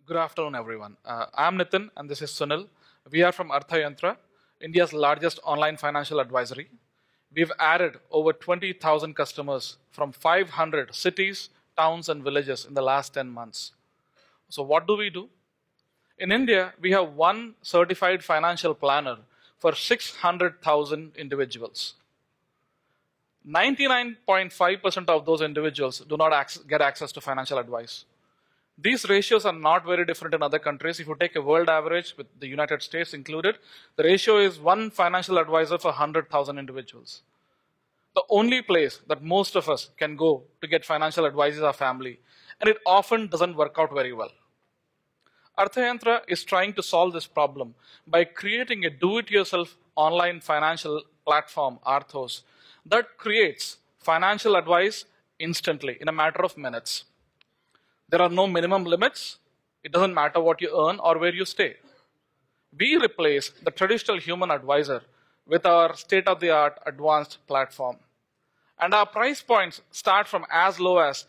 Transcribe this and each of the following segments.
Good afternoon, everyone. I'm Nitin, and this is Sunil. We are from ArthaYantra, India's largest online financial advisory. We've added over 20,000 customers from 500 cities, towns, and villages in the last 10 months. So, what do we do? In India, we have one certified financial planner for 600,000 individuals. 99.5% of those individuals do not get access to financial advice. These ratios are not very different in other countries. If you take a world average, with the United States included, the ratio is one financial advisor for 100,000 individuals. The only place that most of us can go to get financial advice is our family, and it often doesn't work out very well. ArthaYantra is trying to solve this problem by creating a do-it-yourself online financial platform, ARTHOS, that creates financial advice instantly in a matter of minutes. There are no minimum limits. It doesn't matter what you earn or where you stay. We replace the traditional human advisor with our state-of-the-art advanced platform. And our price points start from as low as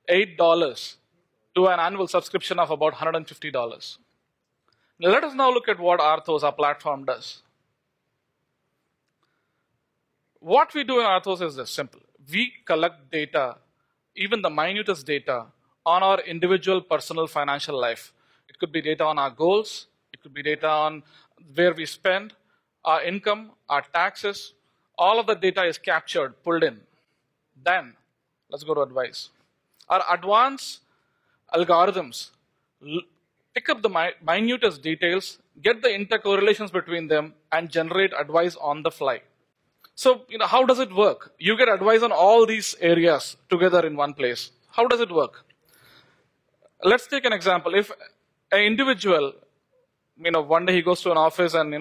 $8 to an annual subscription of about $150. Now let us now look at what ARTHOS, our platform, does. What we do in ARTHOS is this simple. We collect data, even the minutest data, on our individual personal financial life. It could be data on our goals. It could be data on where we spend, our income, our taxes. All of the data is captured, pulled in. Then, let's go to advice. Our advanced algorithms pick up the minutest details, get the intercorrelations between them, and generate advice on the fly. So, how does it work? You get advice on all these areas together in one place. How does it work? Let's take an example. If an individual, one day he goes to an office and,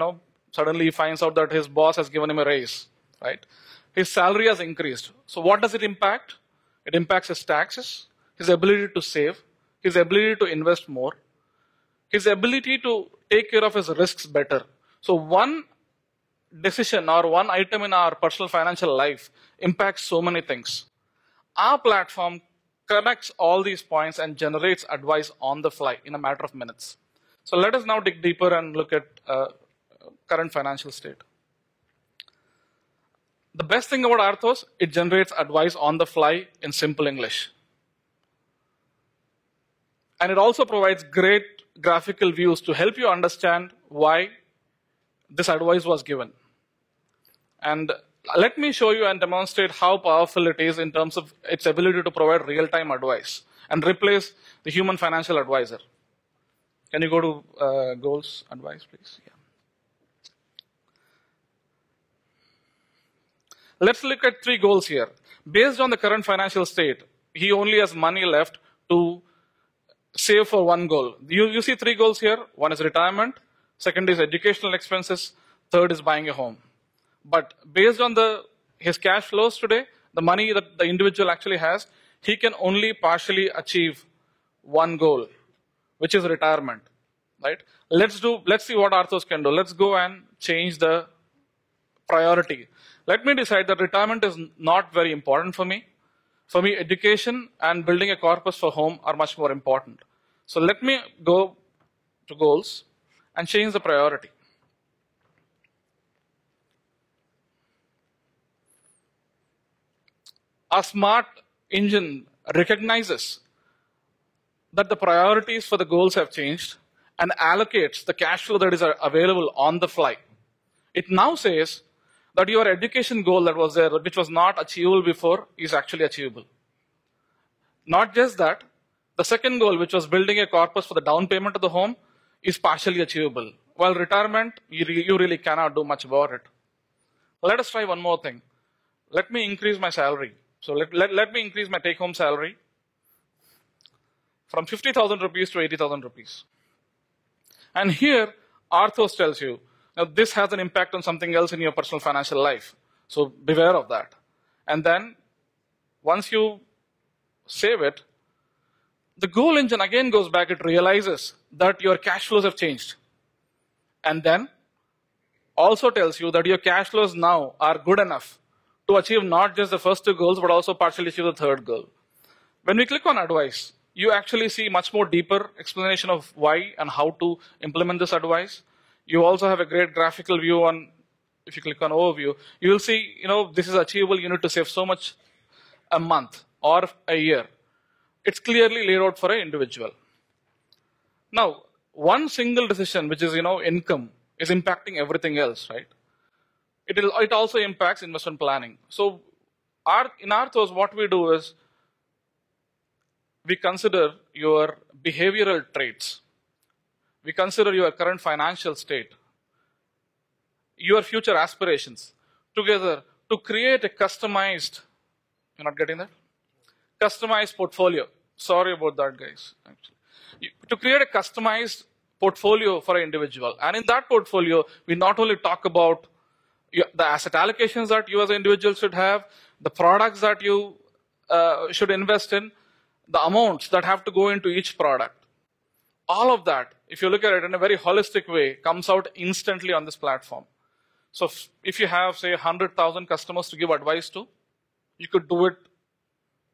suddenly he finds out that his boss has given him a raise, right? His salary has increased. So what does it impact? It impacts his taxes, his ability to save, his ability to invest more, his ability to take care of his risks better. So one decision or one item in our personal financial life impacts so many things. Our platform connects all these points and generates advice on the fly in a matter of minutes. So let us now dig deeper and look at current financial state. The best thing about ARTHOS, it generates advice on the fly in simple English. And it also provides great graphical views to help you understand why this advice was given. And let me show you and demonstrate how powerful it is in terms of its ability to provide real-time advice and replace the human financial advisor. Can you go to goals advice, please? Yeah. Let's look at 3 goals here. Based on the current financial state, he only has money left to save for one goal. You see 3 goals here. One is retirement, second is educational expenses, third is buying a home. But based on his cash flows today, the money that the individual actually has, he can only partially achieve one goal, which is retirement, right? Let's see what ARTHOS can do. Let's go and change the priority. Let me decide that retirement is not very important for me. For me, education and building a corpus for home are much more important. So let me go to goals and change the priority. A smart engine recognizes that the priorities for the goals have changed and allocates the cash flow that is available on the fly. It now says that your education goal that was there, which was not achievable before, is actually achievable. Not just that, the second goal, which was building a corpus for the down payment of the home, is partially achievable. While retirement, you really cannot do much about it. Let us try one more thing. Let me increase my salary. So let me increase my take-home salary from 50,000 rupees to 80,000 rupees. And here, ARTHOS tells you, now this has an impact on something else in your personal financial life. So beware of that. And then, once you save it, the goal engine again goes back. It realizes that your cash flows have changed. And then, also tells you that your cash flows now are good enough to achieve not just the first 2 goals, but also partially achieve the third goal. When we click on advice, you actually see much more deeper explanation of why and how to implement this advice. You also have a great graphical view on, if you click on overview, you will see, this is achievable. You need to save so much a month or a year. It's clearly laid out for an individual. Now, one single decision, which is, income, is impacting everything else, right? It also impacts investment planning. So in ARTHOS, what we do is we consider your behavioral traits. We consider your current financial state, your future aspirations together to create a customized, you're not getting that? Customized portfolio. Sorry about that, guys. Actually, to create a customized portfolio for an individual. And in that portfolio, we not only talk about the asset allocations that you as an individual should have, the products that you should invest in, the amounts that have to go into each product. All of that, if you look at it in a very holistic way, comes out instantly on this platform. So if you have, say, 100,000 customers to give advice to, you could do it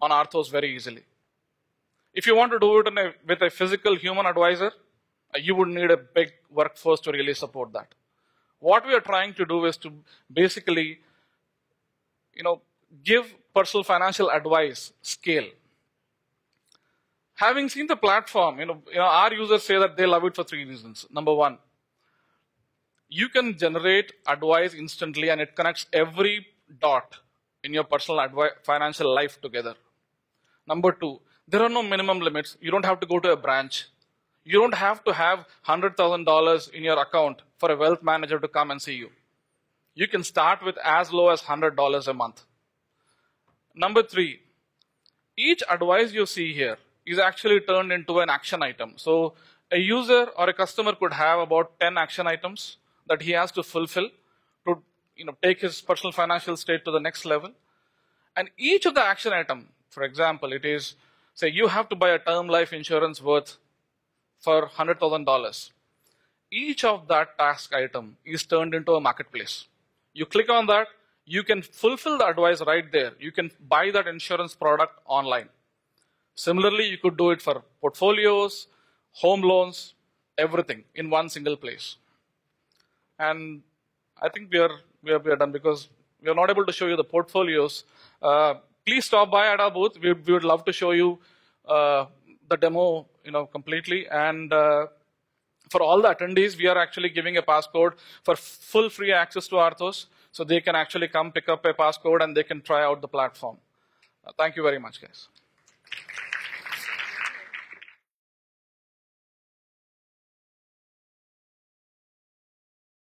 on ARTHOS very easily. If you want to do it with a physical human advisor, you would need a big workforce to really support that. What we are trying to do is to basically, give personal financial advice scale. Having seen the platform, our users say that they love it for 3 reasons. Number 1, you can generate advice instantly and it connects every dot in your personal financial life together. Number 2, there are no minimum limits. You don't have to go to a branch. You don't have to have $100,000 in your account for a wealth manager to come and see you. You can start with as low as $100 a month. Number 3, each advice you see here is actually turned into an action item. So a user or a customer could have about 10 action items that he has to fulfill to take his personal financial state to the next level. And each of the action item, for example, it is, say you have to buy a term life insurance worth for $100,000. Each of that task item is turned into a marketplace. You click on that, you can fulfill the advice right there. You can buy that insurance product online. Similarly, you could do it for portfolios, home loans, everything in one single place. And I think we are done because we are not able to show you the portfolios. Please stop by at our booth. We would love to show you the demo, completely. And for all the attendees, we are actually giving a passcode for full free access to ARTHOS, so they can actually come pick up a passcode and they can try out the platform. Thank you very much, guys.